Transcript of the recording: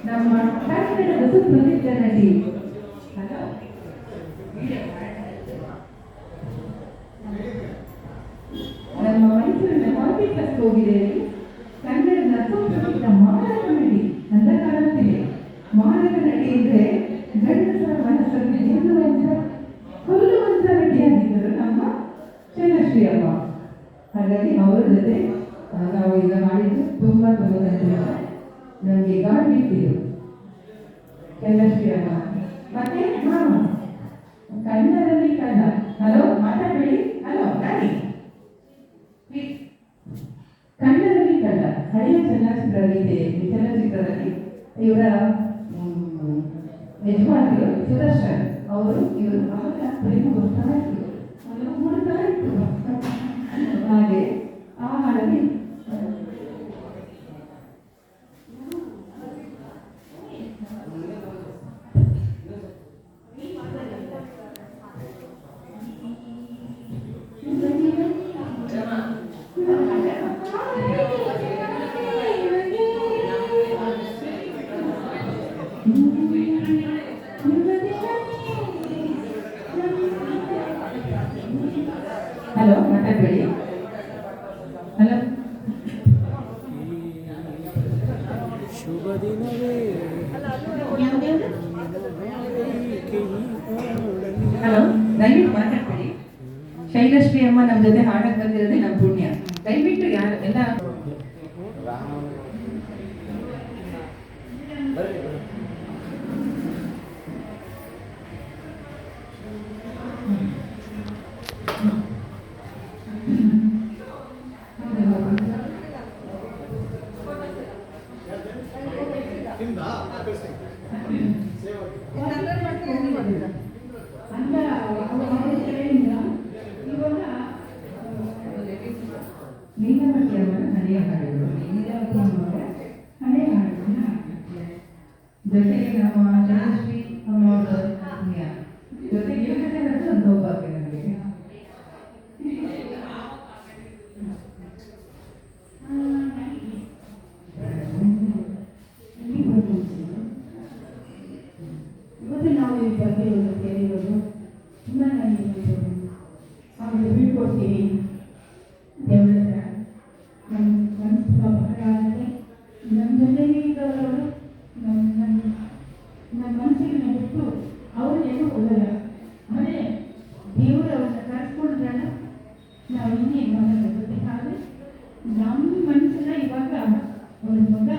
ನಮ್ಮ ಕನ್ನಡದ ಸುಪ್ರಸಿದ್ಧ ನಟಿ ನಮ್ಮ ಮೈಸೂರಿನ ಕಾಂಪಿಟೆಸ್ಟ್ ಹೋಗಿದೆ. ಕನ್ನಡದ ಸುಪ್ರಸಿದ್ಧ ಮಾರಕ ನಟಿ ಅಂತ ಕಾಣುತ್ತಿದೆ. ಮಾರಕ ನಟಿ ಅಂದ್ರೆ ಗಂಡಸರ ಮನಸ್ಸನ್ನು ಕೊಲ್ಲುವಂತ ನಟಿಯಾಗಿದ್ದರು ನಮ್ಮ ಚಂದ್ರಶ್ರೀ ಅಮ್ಮ. ಹಾಗಾಗಿ ಅವರ ಜೊತೆ ನಾವು ಈಗ ಮಾಡಿದ್ದು ತುಂಬಾ ಸಂತೋಷ. ನಮಗೆ ಗಾಡ್ ಇಟ್ಟಿದ್ದು ಚಂದ್ರಶ್ರೀ ಅಮ್ಮ. ಮತ್ತೆ ಕನ್ನಡದಲ್ಲಿ ಕನ್ನಡ. ಹಲೋ, ಮಾತಾಡಬೇಡಿ. ಹಲೋ ಗಾಡಿ ಕನ್ನಡದಲ್ಲಿ ಕನ್ನಡ ಹಳೆಯ ಚಲನಚಿತ್ರದಲ್ಲಿ ಇವರ ಯಜಮಾನರು ಸುದರ್ಶನ್ ಅವರು ಪ್ರೇಮ ಬರ್ತಾ ಇತ್ತು. ಹಾಗೆ ಆ ಹಾಡಲ್ಲಿ ಹಲೋ, ಮಾತಾಡಬೇಡಿ. ಹಲೋ, ಶುಭ ದಿನವೇ. ಹಲೋ, ದಯವಿಟ್ಟು ಮಾತಾಡಬೇಡಿ. ಶೈಲಶ್ರೀ ಅಮ್ಮ ನಮ್ಮ ಜೊತೆ ಹಾಡಕ್ಕೆ ಬಂದಿರೋದೇ ನಮ್ಮ ಪುಣ್ಯ. ದಯವಿಟ್ಟು ಯಾರು ಎಲ್ಲ ನೀಲಮತಿಯಮ್ಮನ ಹಳೆಯ ಹಾಡುಗಳು, ನೀಲಮತಿಯಮ್ಮರ ಹಳೆಯ ಹಾಡುಗಳನ್ನ ಜೊತೆಗೆ ನಮ್ಮ ಚಂದ್ರಶ್ರೀ ಅಮ್ಮವರ ಜೊತೆಗೆ ಇರುತ್ತದೆ ಒಂದು ಸೌಭಾಗ್ಯ ನಮಗೆ. ಇವತ್ತು ನಾವು ಈ ಬಗ್ಗೆ ಸೇರಿರೋದು ತುಂಬ ಆಮೇಲೆ ಬೀಳ್ಕೊಡ್ತೀವಿ ದೇವರ ಹತ್ರ. ನಮ್ಮ ಮನಸ್ಸು ಬಹಳ ಆದರೆ ನಮ್ಮ ಜೊತೆಗೆ ಇದ್ದವರು ನಮ್ಮ ಮನಸ್ಸಿಗೆ ಬಿಟ್ಟು ಅವರು ಏನೂ ಹೋಗಲ್ಲ. ಆದರೆ ದೇವರು ಅವ್ರನ್ನ ಕರೆಸ್ಕೊಂಡ್ರಲ್ಲ, ನಾವು ಇನ್ನೇ ಮಾತಾಡೋದು. ಆದರೆ ನಮ್ಮ ಮನಸ್ಸನ್ನ ಇವಾಗ ಅವ್ರ ಮಗ